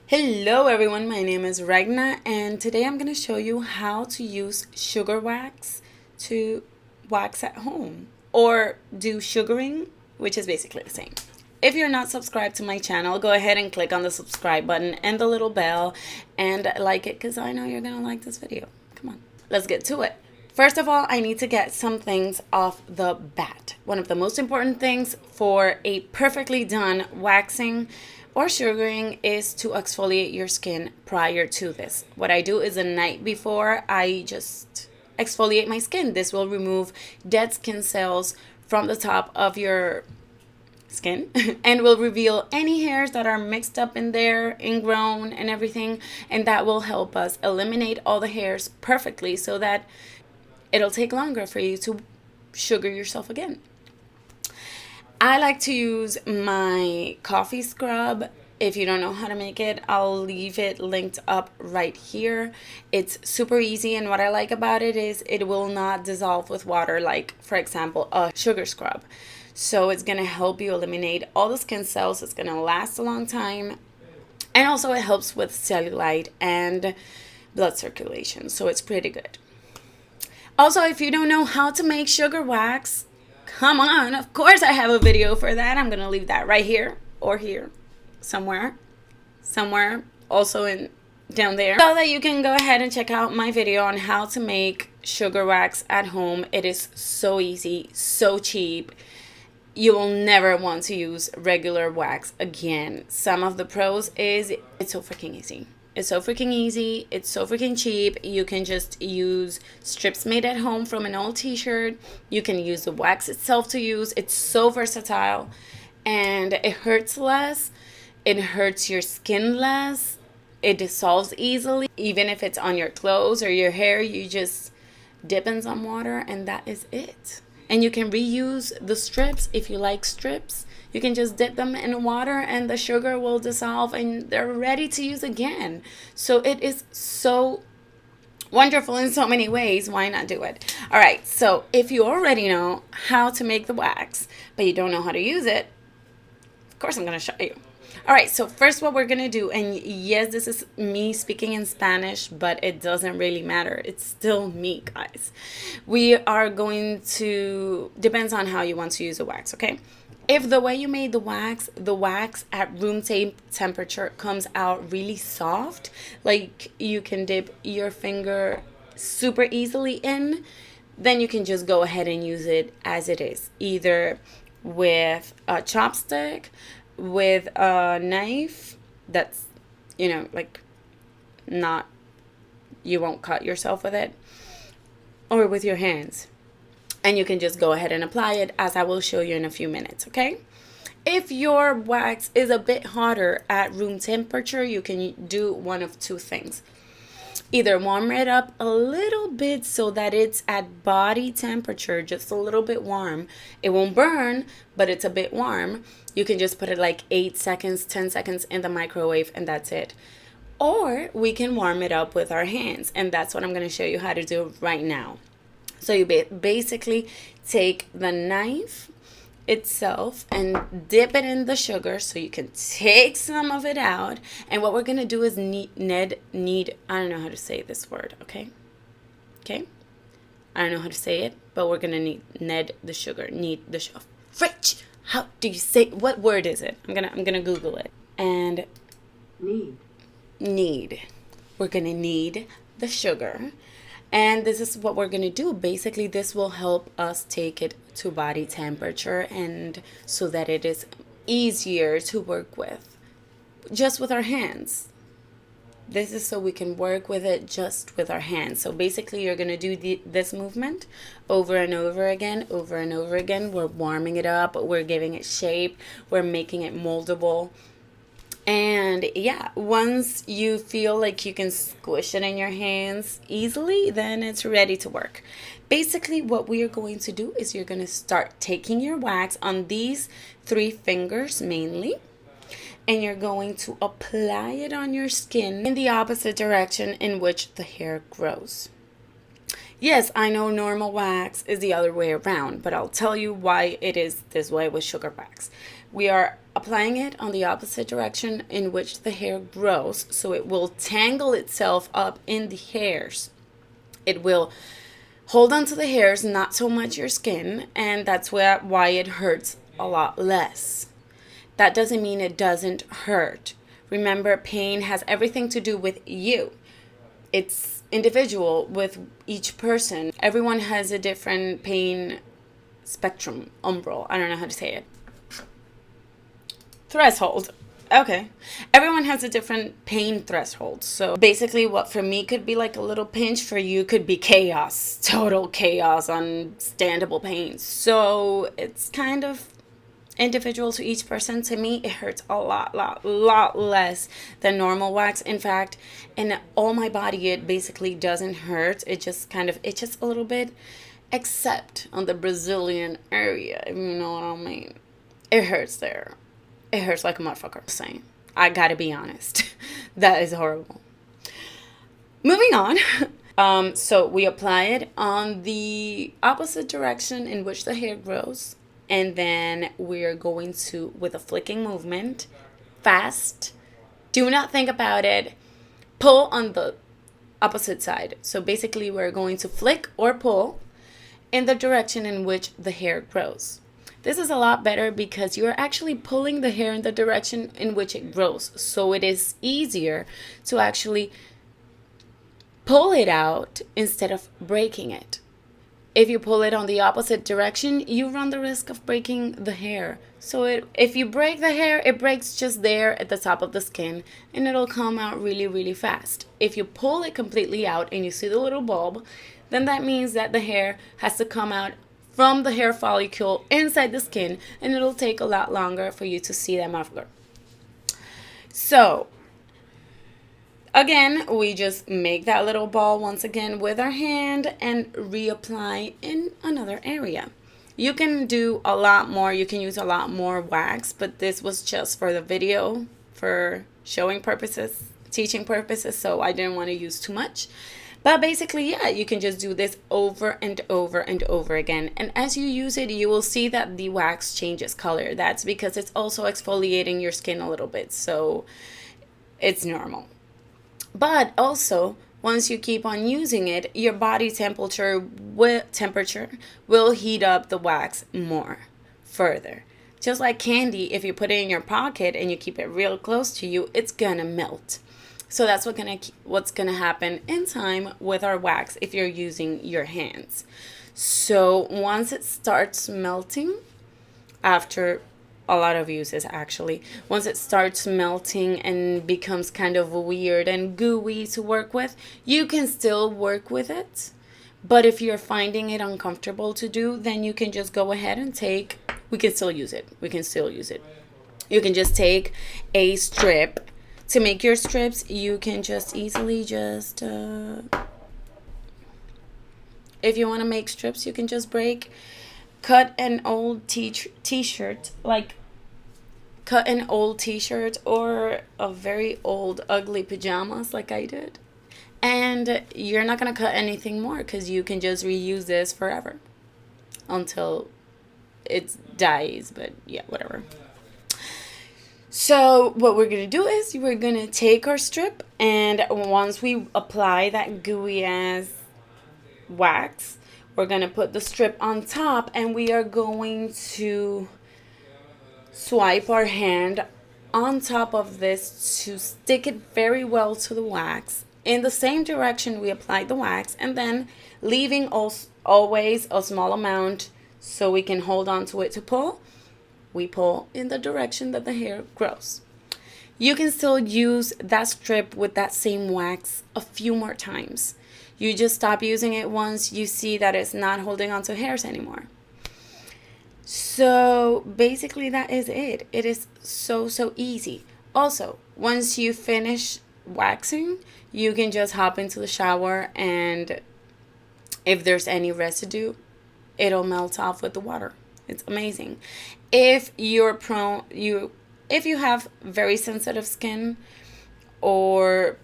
Hello everyone, my name is Raigna and today I'm going to show you how to use sugar wax to wax at home or do sugaring, which is basically the same. If you're not subscribed to my channel, go ahead and click on the subscribe button and the little bell and like it because I know you're going to like this video. Come on, let's get to it. First of all, I need to get some things off the bat. One of the most important things for a perfectly done waxing or sugaring is to exfoliate your skin prior to this. What I do is the night before, I just exfoliate my skin. This will remove dead skin cells from the top of your skin and will reveal any hairs that are mixed up in there, ingrown and everything, and that will help us eliminate all the hairs perfectly so that it'll take longer for you to sugar yourself again. I like to use my coffee scrub. If you don't know how to make it, I'll leave it linked up right here. It's super easy, and what I like about it is it will not dissolve with water like, for example, a sugar scrub. So it's going to help you eliminate all the skin cells. It's going to last a long time. And also it helps with cellulite and blood circulation. So it's pretty good. Also, if you don't know how to make sugar wax, come on, of course I have a video for that. I'm going to leave that right here or here, somewhere, also in down there, so that you can go ahead and check out my video on how to make sugar wax at home. It is so easy, so cheap. You will never want to use regular wax again. Some of the pros is it's so freaking easy. It's so freaking easy. It's so freaking cheap. You can just use strips made at home from an old t-shirt. You can use the wax itself to use. It's so versatile and it hurts less. It hurts your skin less. It dissolves easily. Even if it's on your clothes or your hair, you just dip in some water and that is it. And you can reuse the strips if you like strips. You can just dip them in water and the sugar will dissolve and they're ready to use again. So it is so wonderful in so many ways. Why not do it? All right, so if you already know how to make the wax, but you don't know how to use it, of course I'm going to show you. All right, so first what we're going to do, and yes, this is me speaking in Spanish, but it doesn't really matter. It's still me, guys. We are going to, depends on how you want to use the wax, okay? If the way you made the wax at room temperature comes out really soft, like you can dip your finger super easily in, then you can just go ahead and use it as it is, either with a chopstick, with a knife that's, you know, like not, you won't cut yourself with it, or with your hands. And you can just go ahead and apply it as I will show you in a few minutes, okay? If your wax is a bit hotter at room temperature, you can do one of two things. Either warm it up a little bit so that it's at body temperature, just a little bit warm. It won't burn, but it's a bit warm. You can just put it like 8 seconds, 10 seconds in the microwave and that's it. Or we can warm it up with our hands, and that's what I'm going to show you how to do right now. So you basically take the knife itself and dip it in the sugar so you can take some of it out. And what we're going to do is knead, I don't know how to say this word, okay? Okay? I don't know how to say it, but we're going to knead the sugar. Knead the sugar. Fritch! How do you say, what word is it? I'm gonna Google it. And knead. We're going to knead the sugar. And this is what we're going to do. Basically, this will help us take it to body temperature, and so that it is easier to work with just with our hands. This is so we can work with it just with our hands. So basically, you're going to do this movement over and over again, over and over again. We're warming it up. We're giving it shape. We're making it moldable. And yeah, once you feel like you can squish it in your hands easily, then it's ready to work. Basically, what we are going to do is you're going to start taking your wax on these 3 fingers mainly, and you're going to apply it on your skin in the opposite direction in which the hair grows. Yes, I know normal wax is the other way around, but I'll tell you why it is this way with sugar wax. we are applying it on the opposite direction in which the hair grows, so it will tangle itself up in the hairs. It will hold on to the hairs, not so much your skin, and that's why it hurts a lot less. That doesn't mean it doesn't hurt. Remember, pain has everything to do with you. It's individual with each person. Everyone has a different pain spectrum, umbral. I don't know how to say it. Threshold. Okay. Everyone has a different pain threshold. So basically what for me could be like a little pinch, for you could be chaos. Total chaos, unstandable pain. So it's kind of individual to each person. To me, it hurts a lot less than normal wax. In fact, in all my body, it basically doesn't hurt. It just kind of itches a little bit, except on the Brazilian area, if you know what I mean. It hurts there. It hurts like a motherfucker. Saying, I gotta be honest. That is horrible. Moving on. So we apply it on the opposite direction in which the hair grows. And then we're going to, with a flicking movement, fast. Do not think about it. Pull on the opposite side. So basically we're going to flick or pull in the direction in which the hair grows. This is a lot better because you're actually pulling the hair in the direction in which it grows. So it is easier to actually pull it out instead of breaking it. If you pull it on the opposite direction, you run the risk of breaking the hair. So if you break the hair, it breaks just there at the top of the skin and it'll come out really fast. If you pull it completely out and you see the little bulb, then that means that the hair has to come out from the hair follicle inside the skin, and it'll take a lot longer for you to see them after. So again, we just make that little ball once again with our hand and reapply in another area. You can do a lot more. You can use a lot more wax, but this was just for the video, for showing purposes, teaching purposes, so I didn't want to use too much. But basically, yeah, you can just do this over and over and over again. And as you use it, you will see that the wax changes color. That's because it's also exfoliating your skin a little bit. So it's normal. But also, once you keep on using it, your body temperature will heat up the wax more further. Just like candy, if you put it in your pocket and you keep it real close to you, it's gonna melt. So that's what's gonna happen in time with our wax if you're using your hands. So once it starts melting, after a lot of uses actually, once it starts melting and becomes kind of weird and gooey to work with, you can still work with it. But if you're finding it uncomfortable to do, then you can just go ahead and we can still use it. You can just take a strip. To make your strips, you can just easily if you want to make strips, you can just cut an old t-shirt, or a very old ugly pajamas like I did. And you're not going to cut anything more because you can just reuse this forever until it dies. But yeah, whatever. So what we're going to do is we're going to take our strip, and once we apply that gooey ass wax, we're going to put the strip on top, and we are going to swipe our hand on top of this to stick it very well to the wax in the same direction we applied the wax, and then leaving always a small amount so we can hold on to it to pull. We pull in the direction that the hair grows. You can still use that strip with that same wax a few more times. You just stop using it once you see that it's not holding on to hairs anymore. So basically that is it. It is so easy. Also, once you finish waxing, you can just hop into the shower, and if there's any residue, it'll melt off with the water. It's amazing. If you have very sensitive skin, or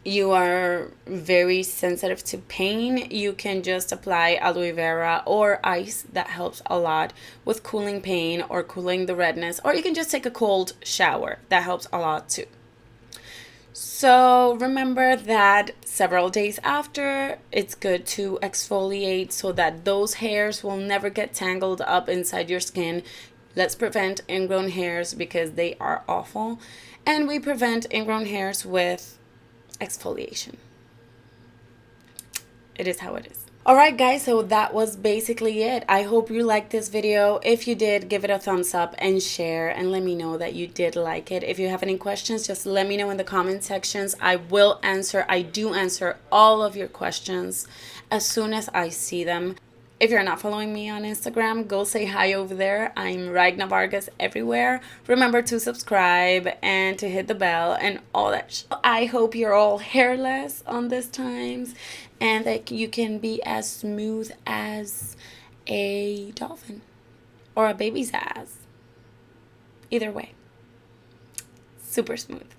you are very sensitive to pain, you can just apply aloe vera or ice. That helps a lot with cooling pain or cooling the redness. Or you can just take a cold shower. That helps a lot too. So remember that several days after, it's good to exfoliate so that those hairs will never get tangled up inside your skin. Let's prevent ingrown hairs because they are awful. And we prevent ingrown hairs with exfoliation. It is how it is. Alright guys, so that was basically it. I hope you liked this video. If you did, give it a thumbs up and share and let me know that you did like it. If you have any questions, just let me know in the comment sections. I will answer. I do answer all of your questions as soon as I see them. If you're not following me on Instagram, go say hi over there. I'm Raigna Vargas everywhere. Remember to subscribe and to hit the bell and all that. I hope you're all hairless on this times and that you can be as smooth as a dolphin or a baby's ass. Either way, super smooth.